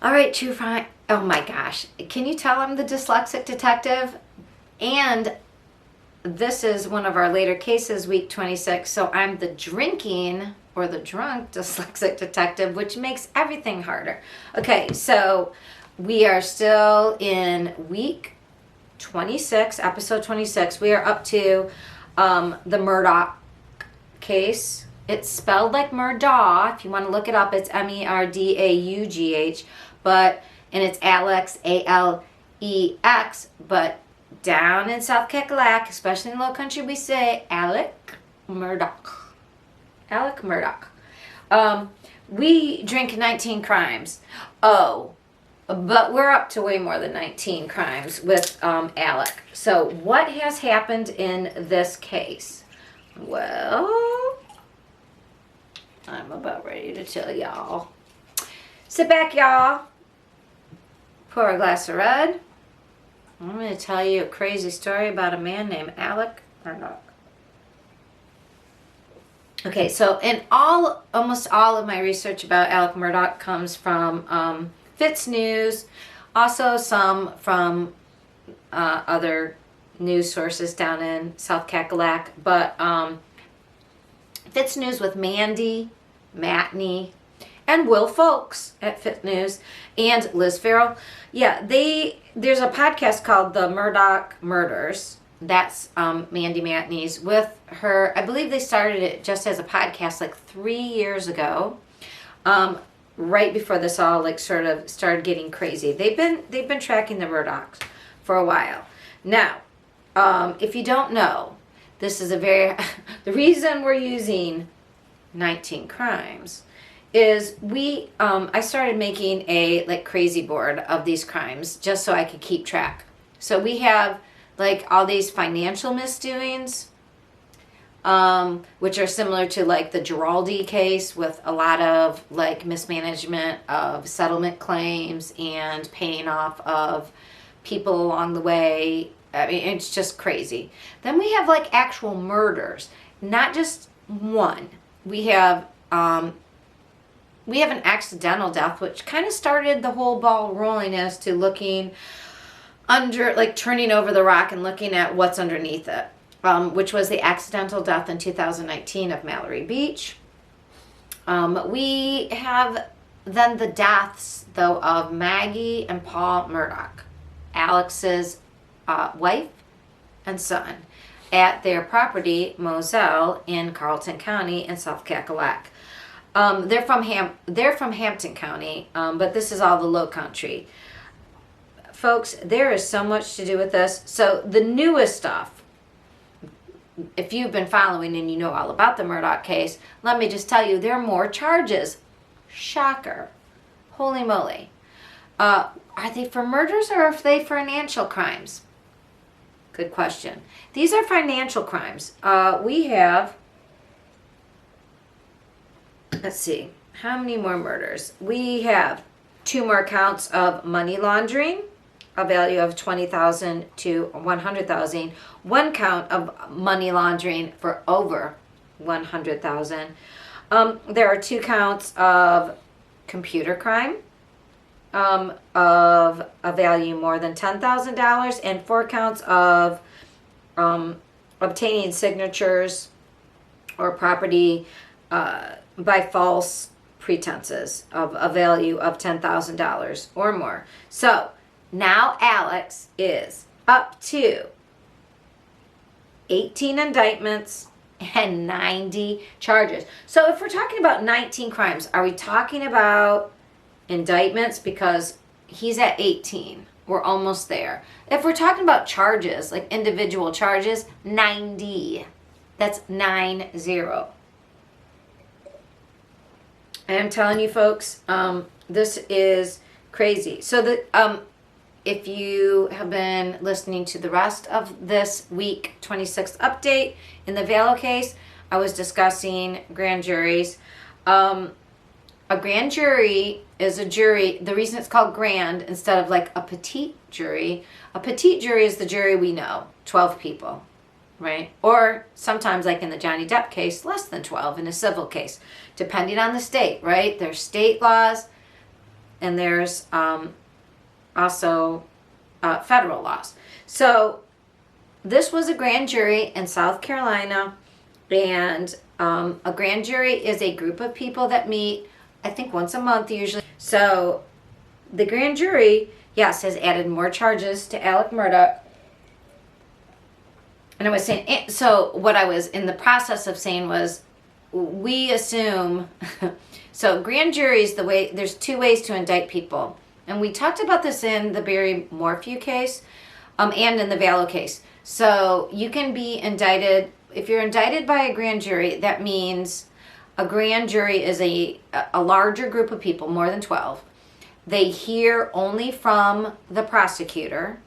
All right, true crime. Oh my gosh. Can you tell I'm the dyslexic detective? And this is one of our later cases, week 26. So I'm the drinking or the drunk dyslexic detective, which makes everything harder. Okay, so we are still in week 26, episode 26. We are up to the Murdaugh case. It's spelled like Murdaugh. If you want to look it up, it's Merdaugh, and it's Alex, Alex, but down in South Kakalak, especially in the low country, we say Alec Murdaugh. Alec Murdaugh. We drink 19 crimes. Oh, but we're up to way more than 19 crimes with Alec. So what has happened in this case? Well, I'm about ready to tell y'all. Sit back, y'all. Pour a glass of red. I'm going to tell you a crazy story about a man named Alec Murdaugh. Okay, so almost all of my research about Alec Murdaugh comes from Fitz News, also some from other news sources down in South Kakalak, but Fitz News with Mandy, Matney, and Will Folks at Fitz News, and Liz Farrell. Yeah, there's a podcast called The Murdaugh Murders. That's Mandy Matney's with her. I believe they started it just as a podcast like 3 years ago, right before this all like sort of started getting crazy. They've been tracking the Murdaughs for a while. Now, if you don't know, this is the reason we're using 19 crimes is I started making a like crazy board of these crimes just so I could keep track. So we have like all these financial misdoings, which are similar to like the Giraldi case with a lot of like mismanagement of settlement claims and paying off of people along the way. I mean, it's just crazy. Then we have like actual murders, not just one. We have an accidental death, which kind of started the whole ball rolling as to looking under, like turning over the rock and looking at what's underneath it, which was the accidental death in 2019 of Mallory Beach. We have then the deaths, though, of Maggie and Paul Murdaugh, Alex's wife and son, at their property, Moselle, in Carlton County in South Kakalak. They're from Hampton County, but this is all the low country. Folks, there is so much to do with this. So the newest stuff, if you've been following and you know all about the Murdaugh case, let me just tell you, there are more charges. Shocker. Holy moly. Are they for murders or are they financial crimes? Good question. These are financial crimes. We have, let's see, how many more murders? We have 2 more counts of money laundering, a value of $20,000 to $100,000. 1 count of money laundering for over $100,000. There are 2 counts of computer crime of a value more than $10,000, and 4 counts of obtaining signatures or property by false pretenses of a value of $10,000 or more. So now Alex is up to 18 indictments and 90 charges. So if we're talking about 19 crimes, are we talking about indictments? Because he's at 18. We're almost there. If we're talking about charges, like individual charges, 90. That's 90. I'm telling you folks, this is crazy. So if you have been listening to the rest of this week 26th update in the Valo case, I was discussing grand juries. A grand jury is a jury. The reason it's called grand instead of like a petite jury is the jury we know, 12 people, right? Or sometimes like in the Johnny Depp case, less than 12 in a civil case, depending on the state, right? There's state laws and there's also federal laws. So this was a grand jury in South Carolina, and a grand jury is a group of people that meet, I think, once a month usually. So the grand jury, yes, has added more charges to Alec Murdaugh. And I was saying, so what I was in the process of saying was, we assume, so grand juries, there's two ways to indict people. And we talked about this in the Barry Morphew case, and in the Vallow case. So you can be indicted, if you're indicted by a grand jury, that means a grand jury is a larger group of people, more than 12. They hear only from the prosecutor,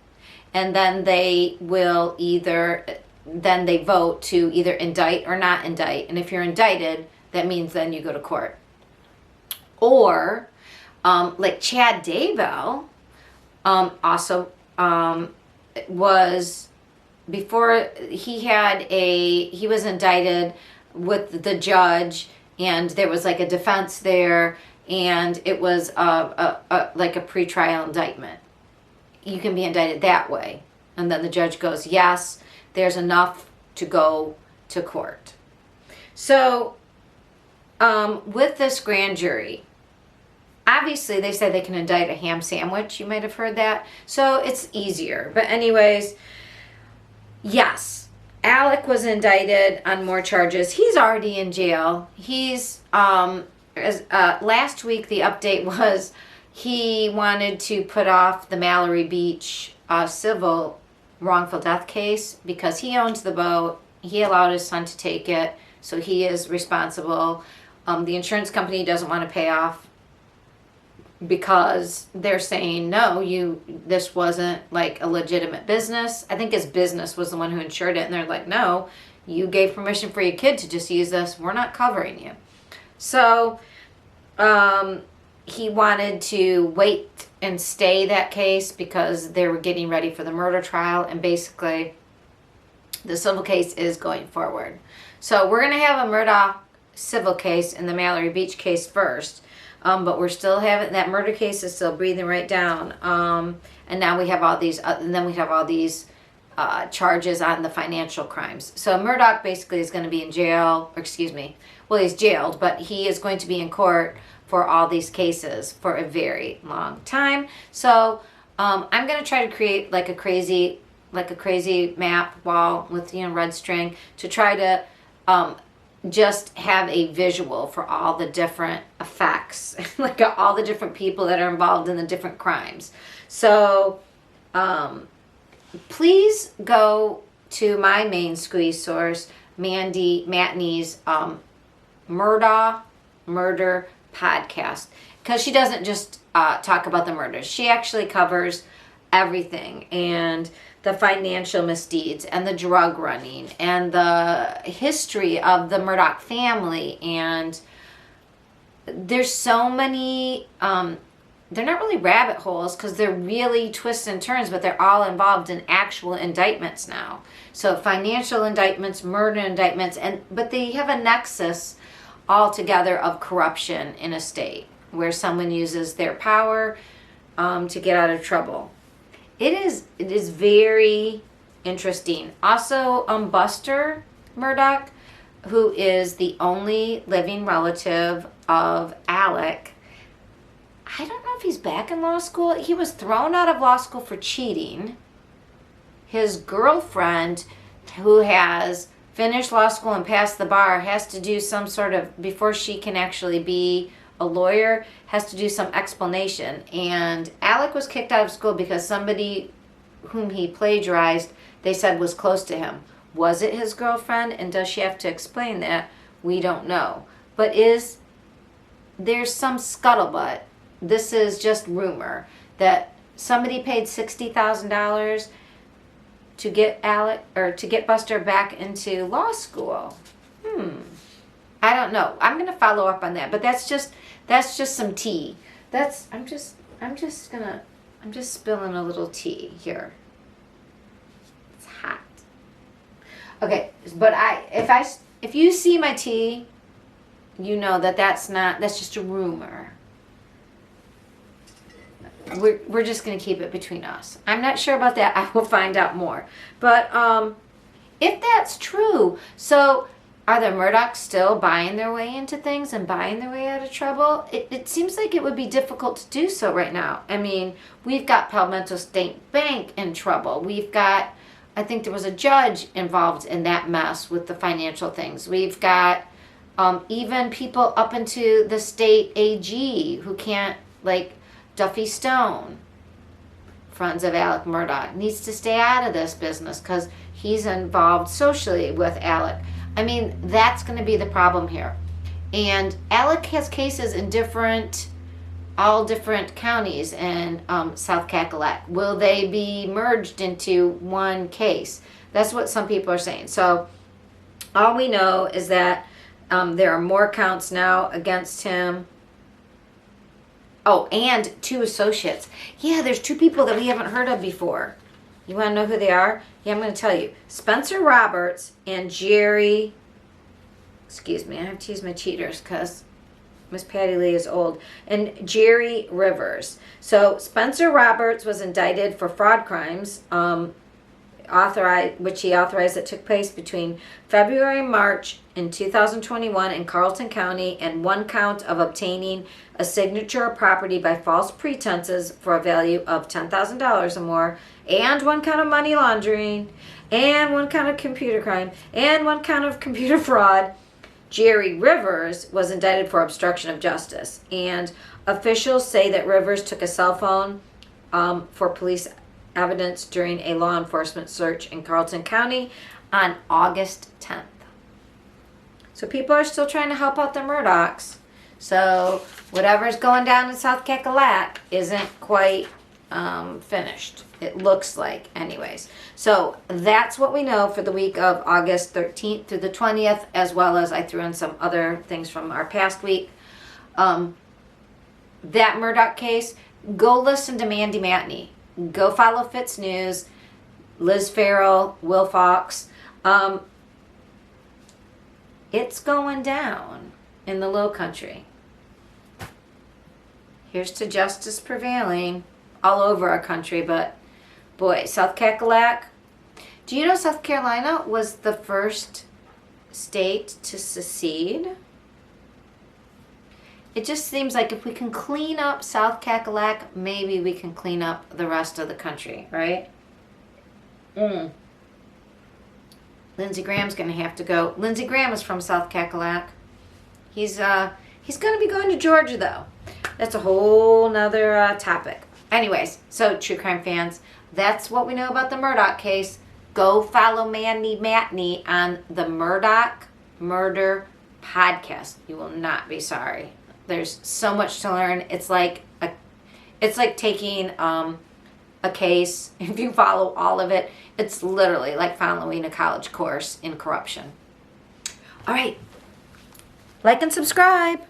and then they will then they vote to either indict or not indict. And if you're indicted, that means then you go to court. Or, like Chad Daybell, also was, before he was indicted with the judge, and there was like a defense there, and it was like a pretrial indictment. You can be indicted that way. And then the judge goes, yes, there's enough to go to court. So with this grand jury, obviously they say they can indict a ham sandwich. You might have heard that. So it's easier. But anyways, yes, Alec was indicted on more charges. He's already in jail. He's, last week the update was he wanted to put off the Mallory Beach civil wrongful death case because he owns the boat. He allowed his son to take it, so he is responsible. The insurance company doesn't want to pay off because they're saying, no, this wasn't like a legitimate business. I think his business was the one who insured it, and they're like, no, you gave permission for your kid to just use this. We're not covering you. So he wanted to wait and stay that case because they were getting ready for the murder trial, and basically the civil case is going forward. So we're going to have a Murdaugh civil case and the Mallory Beach case first, but we're still having, that murder case is still breathing right down, and now we have all these, and then we have all these charges on the financial crimes. So Murdaugh basically is going to be in jail, or excuse me, well, he's jailed, but he is going to be in court for all these cases for a very long time. So I'm going to try to create like a crazy map wall with red string to try to just have a visual for all the different effects, like all the different people that are involved in the different crimes. So please go to my main squeeze source, Mandy Matney's Murdaugh Murder podcast, because she doesn't just talk about the murders. She actually covers everything, and the financial misdeeds, and the drug running, and the history of the Murdaugh family. And there's so many, they're not really rabbit holes because they're really twists and turns, but they're all involved in actual indictments now. So financial indictments, murder indictments, but they have a nexus altogether of corruption in a state where someone uses their power to get out of trouble. It is very interesting. Also, Buster Murdaugh, who is the only living relative of Alec, I don't know if he's back in law school. He was thrown out of law school for cheating. His girlfriend, who has finished law school and passed the bar, has to do some sort of, before she can actually be a lawyer, has to do some explanation. And Alec was kicked out of school because somebody whom he plagiarized, they said was close to him. Was it his girlfriend? And does she have to explain that? We don't know. But there's some scuttlebutt. This is just rumor that somebody paid $60,000 to get Alec, or to get Buster back into law school. I don't know. I'm going to follow up on that, but that's just some tea. I'm just spilling a little tea here. It's hot. Okay, but if you see my tea, you know that's just a rumor. we're just going to keep it between us. I'm not sure about that. I will find out more. But if that's true, so are the Murdaughs still buying their way into things and buying their way out of trouble? It seems like it would be difficult to do so right now. I mean, we've got Palmetto State Bank in trouble. We've got, I think there was a judge involved in that mess with the financial things. We've got even people up into the state AG who can't, like Duffy Stone, friends of Alec Murdaugh, needs to stay out of this business because he's involved socially with Alec. I mean, that's going to be the problem here. And Alec has cases in all different counties in South Cackalack. Will they be merged into one case? That's what some people are saying. So all we know is that there are more counts now against him. Oh, and 2 associates. Yeah, there's 2 people that we haven't heard of before. You want to know who they are? Yeah, I'm going to tell you. Spencer Roberts and Jerry, excuse me, I have to use my cheaters because Miss Patti Lee is old, and Jerry Rivers. So Spencer Roberts was indicted for fraud crimes, which he authorized, that took place between February and March in 2021 in Carlton County, and 1 count of obtaining a signature of property by false pretenses for a value of $10,000 or more, and 1 count of money laundering, and 1 count of computer crime, and 1 count of computer fraud. Jerry Rivers was indicted for obstruction of justice, and officials say that Rivers took a cell phone for police evidence during a law enforcement search in Carlton County on August 10th. So people are still trying to help out the Murdaughs. So whatever's going down in South Cackalack isn't quite finished. It looks like, anyways. So that's what we know for the week of August 13th through the 20th, as well as I threw in some other things from our past week. That Murdaugh case, go listen to Mandy Matney. Go follow Fitz News, Liz Farrell, Will Fox. It's going down in the Low Country. Here's to justice prevailing all over our country, but boy, South Cackalack. Do you know South Carolina was the first state to secede? It just seems like if we can clean up South Cackalack, maybe we can clean up the rest of the country, right? Lindsey Graham's going to have to go. Lindsey Graham is from South Cackalack. He's going to be going to Georgia, though. That's a whole nother topic. Anyways, so true crime fans, that's what we know about the Murdaugh case. Go follow Mandy Matney on the Murdaugh Murder Podcast. You will not be sorry. There's so much to learn. It's like taking a case. If you follow all of it, it's literally like following a college course in corruption. All right. Like and subscribe.